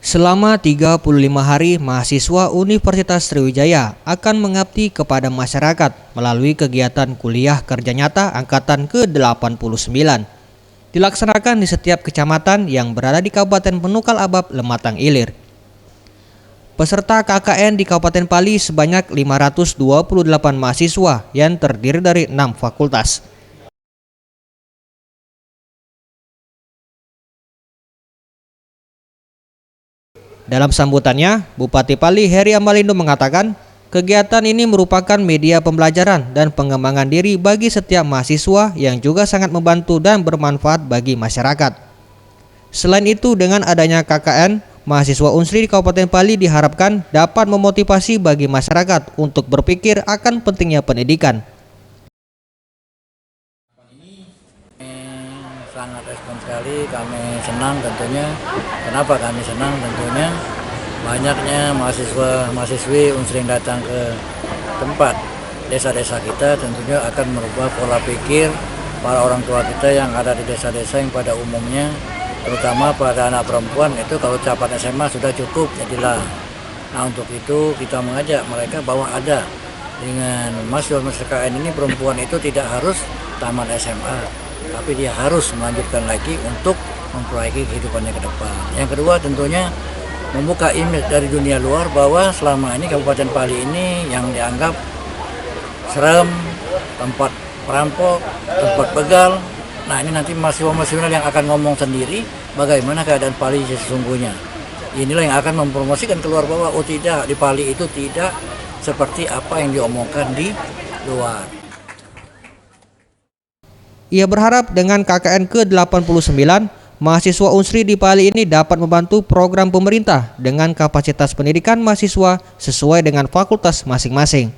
Selama 35 hari, mahasiswa Universitas Sriwijaya akan mengabdi kepada masyarakat melalui kegiatan kuliah kerja nyata angkatan ke-89. Dilaksanakan di setiap kecamatan yang berada di Kabupaten Penukal Abab, Lematang Ilir. Peserta KKN di Kabupaten Pali sebanyak 528 mahasiswa yang terdiri dari 6 fakultas. Dalam sambutannya, Bupati Pali Heri Amalindo mengatakan, kegiatan ini merupakan media pembelajaran dan pengembangan diri bagi setiap mahasiswa yang juga sangat membantu dan bermanfaat bagi masyarakat. Selain itu, dengan adanya KKN, mahasiswa Unsri di Kabupaten Pali diharapkan dapat memotivasi bagi masyarakat untuk berpikir akan pentingnya pendidikan. Sangat respon sekali, kami senang tentunya. Kenapa kami senang? Tentunya banyaknya mahasiswi Unsri yang datang ke tempat desa-desa kita tentunya akan merubah pola pikir para orang tua kita yang ada di desa-desa yang pada umumnya, terutama pada anak perempuan itu kalau capai SMA sudah cukup jadilah. Nah, untuk itu kita mengajak mereka bahwa ada dengan mahasiswa KKN ini perempuan itu tidak harus tamat SMA, tapi dia harus melanjutkan lagi untuk memperbaiki kehidupannya ke depan. Yang kedua tentunya membuka image dari dunia luar bahwa selama ini Kabupaten Pali ini yang dianggap serem, tempat perampok, tempat begal. Nah, ini nanti mahasiswa-mahasiswa yang akan ngomong sendiri bagaimana keadaan Pali sesungguhnya. Inilah yang akan mempromosikan keluar bahwa oh tidak, di Pali itu tidak seperti apa yang diomongkan di luar. Ia berharap dengan KKN ke-89, mahasiswa Unsri di Pali ini dapat membantu program pemerintah dengan kapasitas pendidikan mahasiswa sesuai dengan fakultas masing-masing.